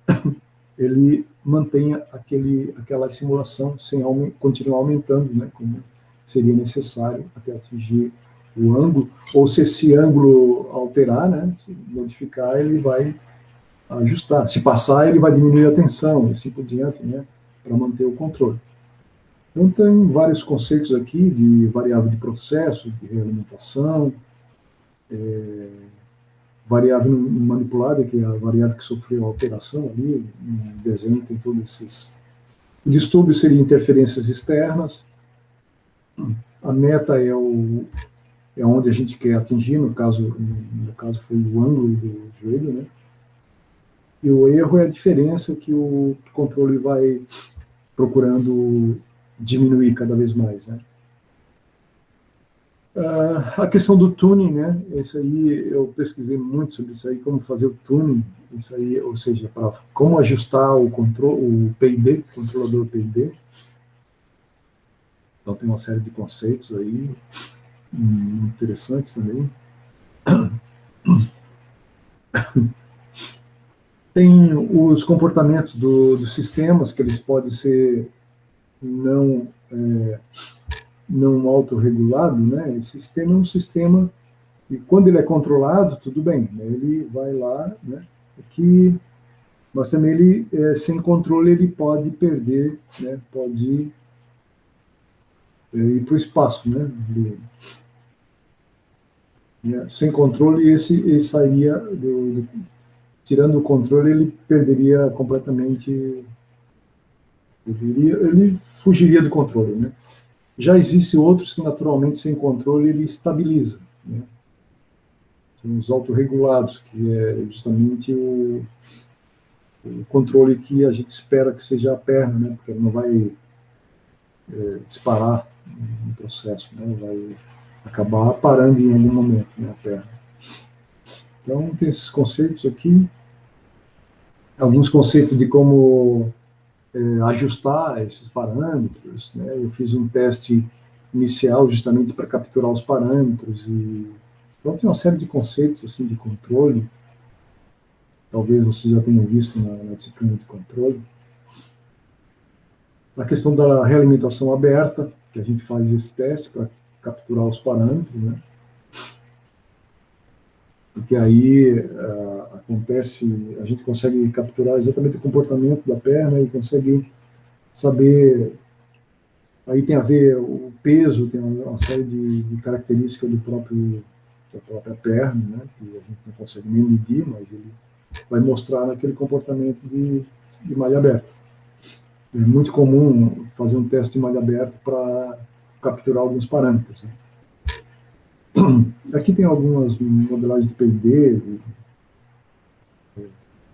ele mantém aquela simulação sem continuar aumentando, né? Como seria necessário até atingir o ângulo. Ou se esse ângulo alterar, né? Se modificar, ele vai ajustar. Se passar, ele vai diminuir a tensão, e assim por diante, né? Para manter o controle. Então, tem vários conceitos aqui de variável de processo, de realimentação, variável manipulada, que é a variável que sofreu alteração ali, no desenho tem todos esses. O distúrbio seria interferências externas, a meta é onde a gente quer atingir, no caso foi o ângulo do joelho, né? E o erro é a diferença que o controle vai procurando diminuir cada vez mais, né? A questão do tuning, né? Isso aí eu pesquisei muito sobre isso aí, como fazer o tuning, isso aí, ou seja, para como ajustar o PID, controlador PID. Então tem uma série de conceitos aí interessantes também. Tem os comportamentos dos sistemas, que eles podem ser não autorregulado, né? Esse sistema é um sistema e quando ele é controlado, tudo bem, né? Ele vai lá, né? Aqui, mas também ele, sem controle, ele pode perder, né? Pode ir para o espaço, né? Sem controle, esse sairia, tirando o controle, ele perderia completamente, ele fugiria do controle, né? Já existem outros que, naturalmente, sem controle, ele estabiliza, né? São os autorregulados, que é justamente o controle que a gente espera que seja a perna, né? Porque ele não vai disparar no processo, né? Vai acabar parando em algum momento, né, a perna. Então, tem esses conceitos aqui, alguns conceitos de como ajustar esses parâmetros, né? Eu fiz um teste inicial justamente para capturar os parâmetros e então tem uma série de conceitos assim de controle. Talvez você já tenha visto na disciplina de controle. A questão da realimentação aberta, que a gente faz esse teste para capturar os parâmetros, né? Porque aí acontece, a gente consegue capturar exatamente o comportamento da perna e consegue saber. Aí tem a ver o peso, tem uma série de características da própria perna, né? Que a gente não consegue nem medir, mas ele vai mostrar naquele comportamento de malha aberta. É muito comum fazer um teste de malha aberta para capturar alguns parâmetros, né? Aqui tem algumas modelagens de PID,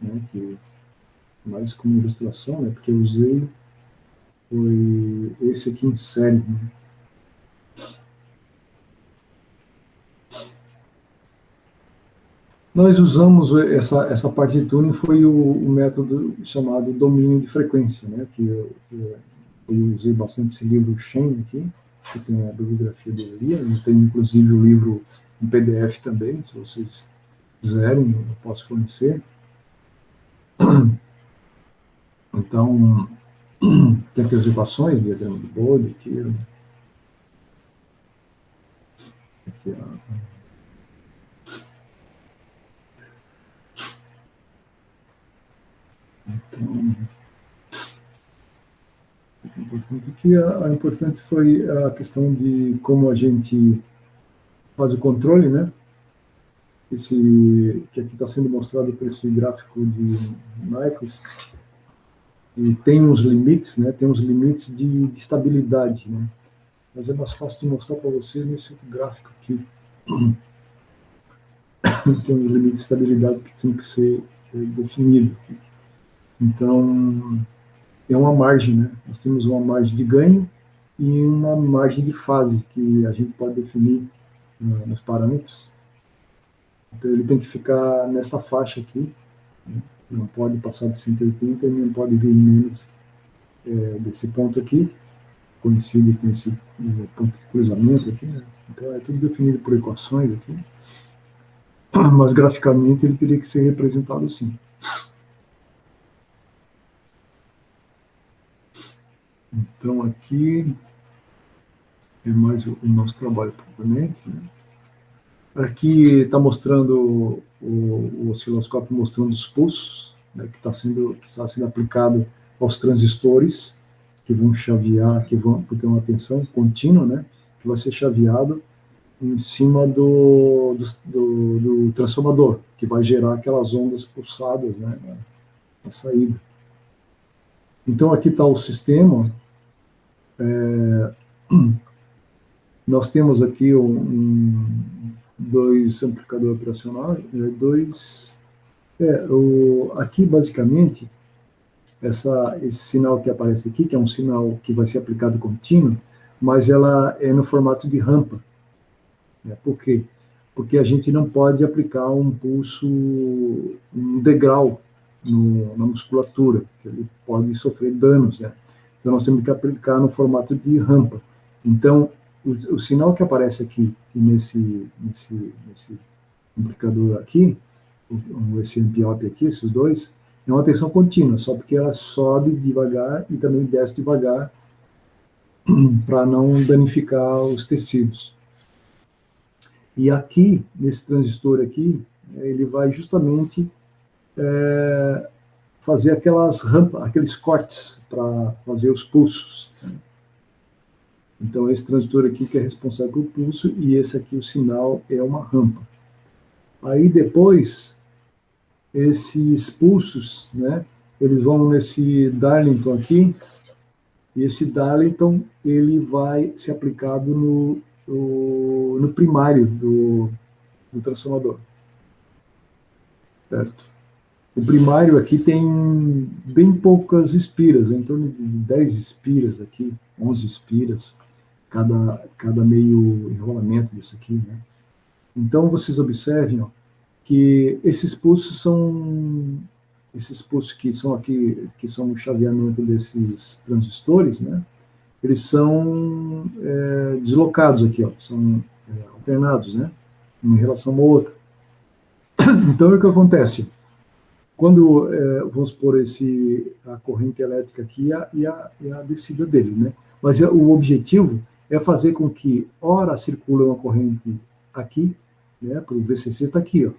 né, que mais como ilustração, né, porque eu usei foi esse aqui em série, né? Nós usamos essa parte de tuning, foi o método chamado domínio de frequência, né, que eu usei bastante esse livro Shen aqui, que tem a bibliografia dele ali, tem inclusive o livro em PDF também, se vocês quiserem, eu posso fornecer. Então, tem aqui as equações, diagrama de Bode, aqui então, aqui a importante foi a questão de como a gente faz o controle, né? Que aqui está sendo mostrado por esse gráfico de Nyquist, e tem uns limites, né? Tem uns limites de estabilidade, né? Mas é mais fácil de mostrar para você nesse outro gráfico aqui. Tem um limite de estabilidade que tem que ser definido. Então, é uma margem, né? Nós temos uma margem de ganho e uma margem de fase que a gente pode definir nos parâmetros. Então, ele tem que ficar nessa faixa aqui, né? Não pode passar de 180 e não pode vir menos desse ponto aqui, conhecido com esse ponto de cruzamento aqui, né? Então, é tudo definido por equações aqui, mas graficamente ele teria que ser representado assim. Então, aqui é mais o nosso trabalho propriamente, né? Aqui está mostrando o osciloscópio mostrando os pulsos, né, que está sendo aplicado aos transistores que vão chavear, porque é uma tensão contínua, né, que vai ser chaveado em cima do transformador, que vai gerar aquelas ondas pulsadas, né, na saída. Então aqui está o sistema. Nós temos aqui dois amplificadores operacionais, aqui basicamente esse sinal que aparece aqui, que é um sinal que vai ser aplicado contínuo, mas ela é no formato de rampa, né? Por quê? Porque a gente não pode aplicar um pulso, um degrau na musculatura, que ele pode sofrer danos, né? Então nós temos que aplicar no formato de rampa. Então o sinal que aparece aqui nesse amplificador aqui, esse amp-op aqui, esses dois, é uma tensão contínua, só porque ela sobe devagar e também desce devagar para não danificar os tecidos. E aqui, nesse transistor aqui, ele vai justamente fazer aquelas rampas, aqueles cortes para fazer os pulsos. Então, esse transistor aqui que é responsável pelo pulso, e esse aqui, o sinal, é uma rampa. Aí depois, esses pulsos, né, eles vão nesse Darlington aqui, e esse Darlington ele vai ser aplicado no primário do transformador, certo? O primário aqui tem bem poucas espiras, em torno de 10 espiras aqui, 11 espiras, cada meio enrolamento disso aqui, né? Então vocês observem, ó, que esses pulsos que são aqui, que são o chaveamento desses transistores, né? Eles são deslocados aqui, ó, são alternados, né? Em relação a uma outra. Então, o que acontece? Quando, vamos supor, a corrente elétrica aqui e a descida dele, né? Mas o objetivo é fazer com que, ora, circule uma corrente aqui, né? Para o VCC está aqui, ó.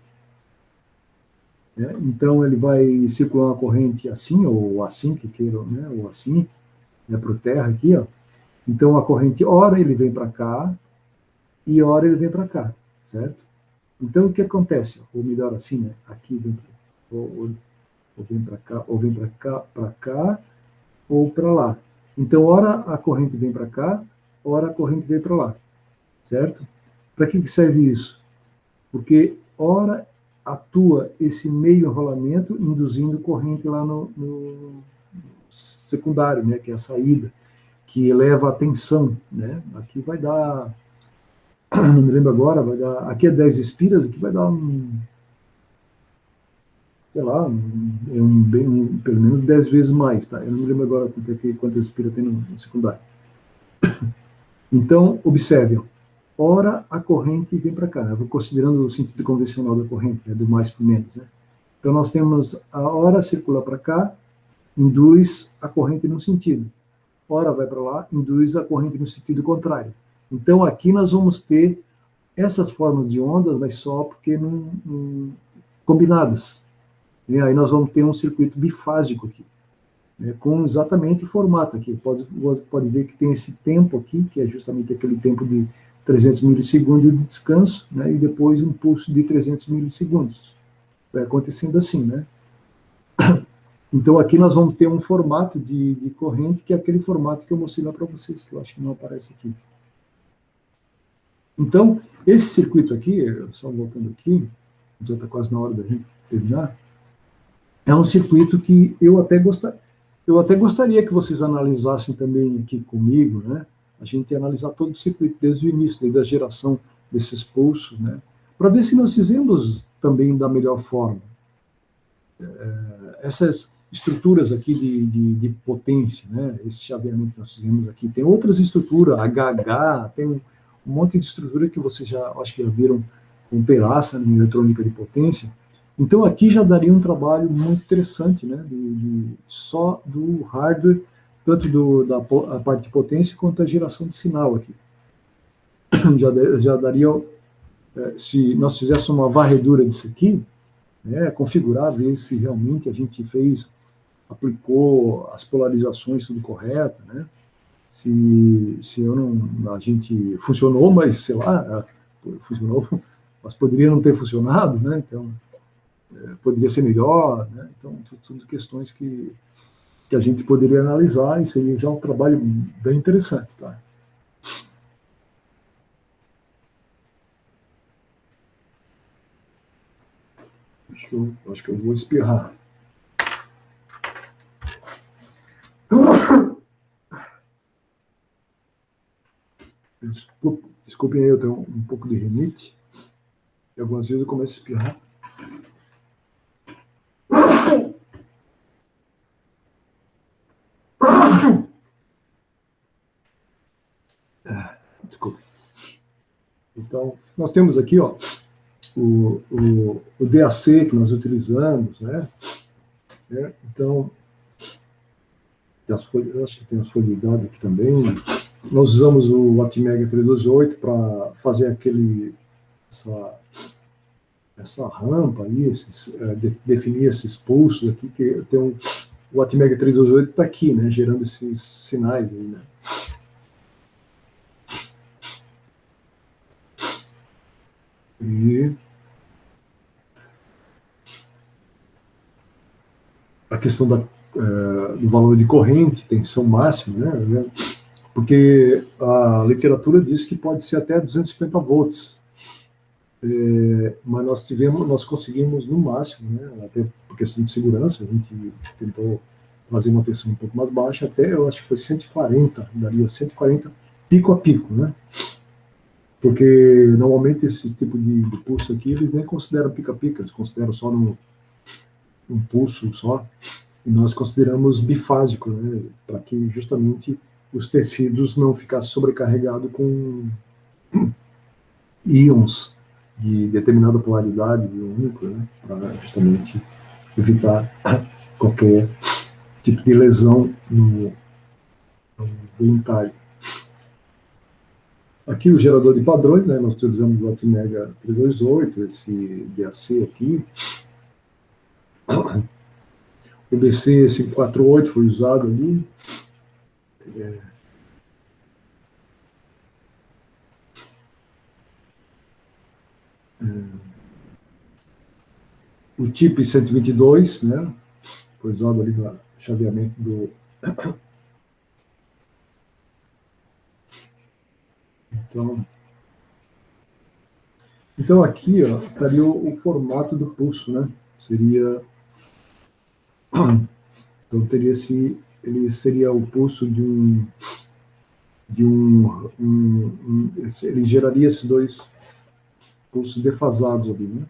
Então, ele vai circular uma corrente assim, ou assim, que queiram, né? Ou assim, né? Para o terra aqui, ó. Então, a corrente, ora ele vem para cá, e ora ele vem para cá, certo? Então, o que acontece? Ou melhor assim, né? Aqui vem ou vem para cá, ou vem para cá, ou para lá. Então, ora a corrente vem para cá, ora a corrente vem para lá, certo? Para que serve isso? Porque, ora, atua esse meio enrolamento induzindo corrente lá no secundário, né, que é a saída, que eleva a tensão, né? Aqui vai dar, não me lembro agora, vai dar, aqui é 10 espiras, aqui vai dar sei lá, pelo menos 10 vezes mais, tá? Eu não me lembro agora quantas espiras tem no secundário. Então, observem, ora a corrente vem para cá, eu vou considerando o sentido convencional da corrente, né, do mais para o menos, né? Então, nós temos a hora circular para cá, induz a corrente num sentido. Ora vai para lá, induz a corrente no sentido contrário. Então, aqui nós vamos ter essas formas de ondas, mas só porque combinadas. E aí nós vamos ter um circuito bifásico aqui, né, com exatamente o formato aqui. Pode ver que tem esse tempo aqui, que é justamente aquele tempo de 300 milissegundos de descanso, né, e depois um pulso de 300 milissegundos. Vai acontecendo assim, né? Então aqui nós vamos ter um formato de corrente, que é aquele formato que eu mostrei lá para vocês, que eu acho que não aparece aqui. Então, esse circuito aqui, só voltando aqui, já está quase na hora da gente terminar, é um circuito que eu até gostaria que vocês analisassem também aqui comigo, né? A gente ia analisar todo o circuito desde o início, desde a geração desses pulsos, né? Para ver se nós fizemos também da melhor forma. Essas estruturas aqui de potência, né? Esse chaveamento que nós fizemos aqui. Tem outras estruturas, HH, tem um monte de estrutura que vocês já, acho que já viram com Peraça, em eletrônica de potência. Então aqui já daria um trabalho muito interessante, né? Só do hardware, tanto da a parte de potência quanto a geração de sinal aqui. Já daria, se nós fizéssemos uma varredura disso aqui, né, configurar, ver se realmente a gente aplicou as polarizações tudo correto, né? Se eu não, a gente funcionou, mas sei lá, funcionou, mas poderia não ter funcionado, né? Então poderia ser melhor, né? Então tudo questões que a gente poderia analisar, e seria já um trabalho bem interessante, tá? Acho que eu vou espirrar. Desculpem aí, eu tenho um pouco de rinite, e algumas vezes eu começo a espirrar. Desculpa. Então, nós temos aqui, ó, o DAC que nós utilizamos, né? Então, eu acho que tem as folhas de dados aqui também. Nós usamos o Atmega 328 para fazer essa rampa aí, definir esses pulsos aqui, que tem o Atmega 328 está aqui, né, gerando esses sinais aí, né? E a questão do valor de corrente, tensão máxima, né? Porque a literatura diz que pode ser até 250 volts, mas nós conseguimos no máximo, né? Até por questão de segurança, a gente tentou fazer uma tensão um pouco mais baixa, até eu acho que foi 140, daria 140 pico a pico, né? Porque normalmente esse tipo de pulso aqui eles nem consideram pica-pica, eles consideram só um pulso só, e nós consideramos bifásico, né, para que justamente os tecidos não ficassem sobrecarregados com íons de determinada polaridade de um núcleo, né, para justamente evitar qualquer tipo de lesão no voluntário. Aqui o gerador de padrões, né, nós utilizamos o Atmega 328, esse DAC aqui. O BC 548 foi usado ali. o chip 122, né, foi usado ali no chaveamento do... Então aqui, ó, estaria o formato do pulso, né? Seria... Então teria ele seria o pulso ele geraria esses dois pulsos defasados ali, né?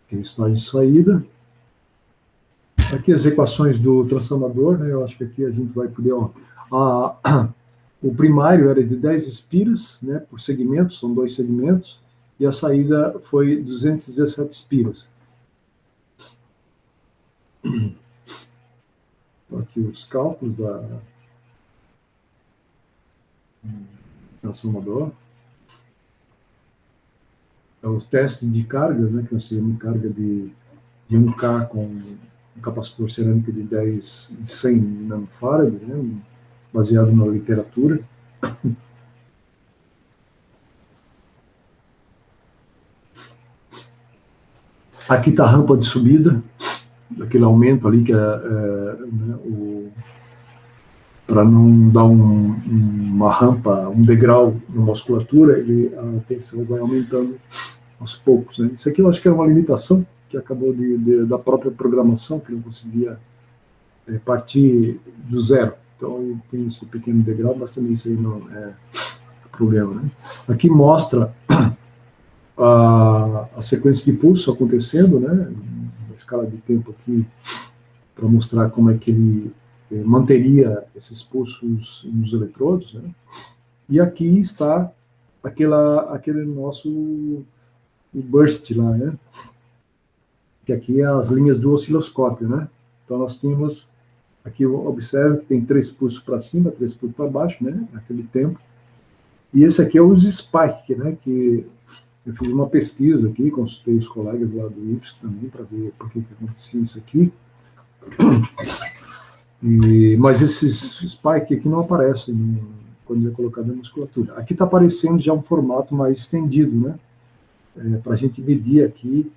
Que é o estágio de saída. Aqui as equações do transformador, né? Eu acho que aqui a gente vai poder, ó, o primário era de 10 espiras, né, por segmento, são 2 segmentos, e a saída foi 217 espiras. Então, aqui os cálculos da transformador. Os testes de cargas, né, que nós fizemos carga de 1K com um capacitor cerâmico de 100 nanofarad, né, baseado na literatura. Aqui está a rampa de subida, aquele aumento ali que né, para não dar uma rampa, um degrau na musculatura, a tensão vai aumentando aos poucos, né? Isso aqui eu acho que é uma limitação que acabou da própria programação, que não conseguia partir do zero. Então tem esse pequeno degrau, mas também isso aí não é problema, né? Aqui mostra a sequência de pulso acontecendo, né? Na escala de tempo aqui, para mostrar como é que ele manteria esses pulsos nos eletrodos, né? E aqui está aquele nosso o burst lá, né? Que aqui é as linhas do osciloscópio, né? Então nós tínhamos aqui, observe que tem 3 pulsos para cima, 3 pulsos para baixo, né? Naquele tempo. E esse aqui é os spike, né? Que eu fiz uma pesquisa aqui, consultei os colegas lá do IFSC também para ver por que acontecia isso aqui. Mas esses spike aqui não aparecem quando é colocado na musculatura. Aqui está aparecendo já um formato mais estendido, né? Para a gente medir aqui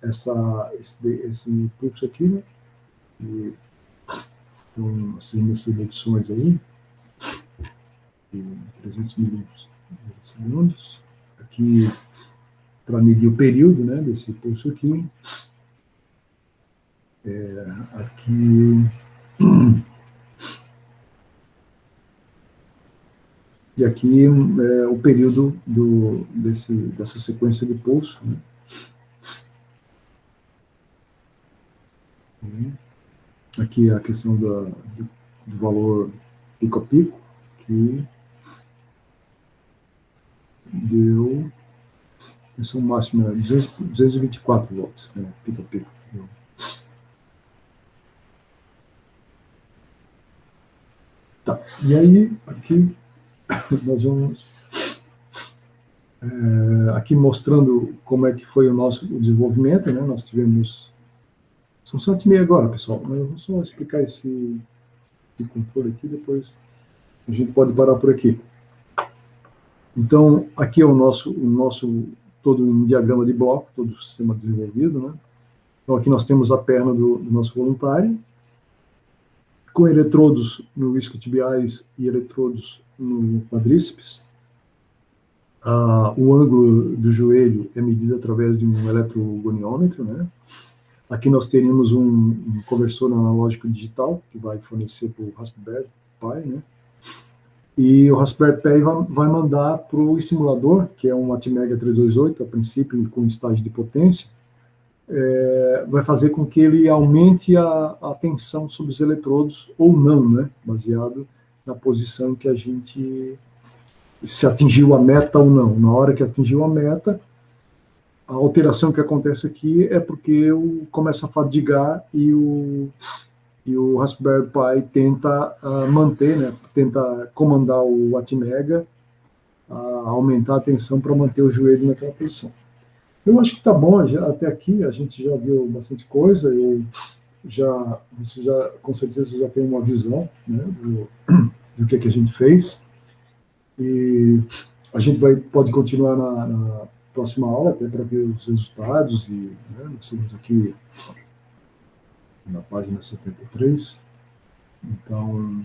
esse pulso aqui, né? Então, essas medições aí, 300 milissegundos, aqui para medir o período, né, desse pulso aqui, aqui, e aqui o período dessa sequência de pulso, né? Aqui a questão do valor pico a pico, que deu, esse é o máximo, 224 volts, né, pico a pico. Tá, e aí, aqui, nós vamos, aqui mostrando como é que foi o desenvolvimento, né, nós tivemos, são 7h30 agora, pessoal, mas eu vou só explicar esse controle aqui, depois a gente pode parar por aqui. Então, aqui é o nosso todo um diagrama de bloco, todo o sistema desenvolvido, né? Então, aqui nós temos a perna do nosso voluntário, com eletrodos no isquiotibiais e eletrodos no quadríceps. O ângulo do joelho é medido através de um eletrogoniômetro, né? Aqui nós teríamos um conversor analógico digital, que vai fornecer para o Raspberry Pi, né? E o Raspberry Pi vai mandar para o simulador, que é um Atmega 328, a princípio com estágio de potência, vai fazer com que ele aumente a tensão sobre os eletrodos ou não, né? Baseado na posição que a gente, se atingiu a meta ou não. Na hora que atingiu a meta, a alteração que acontece aqui é porque começa a fadigar e o Raspberry Pi tenta manter, né, tenta comandar o Atmega a aumentar a tensão para manter o joelho naquela posição. Eu acho que está bom, até aqui a gente já viu bastante coisa, você já, com certeza, já tem uma visão, né, do que a gente fez, e a gente pode continuar próxima aula, até para ver os resultados, e né, nós estamos aqui na página 73. Então,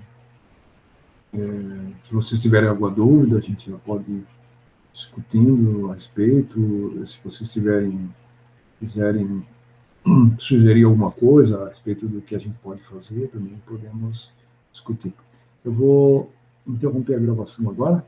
se vocês tiverem alguma dúvida, a gente já pode ir discutindo a respeito. Se vocês quiserem sugerir alguma coisa a respeito do que a gente pode fazer, também podemos discutir. Eu vou interromper a gravação agora.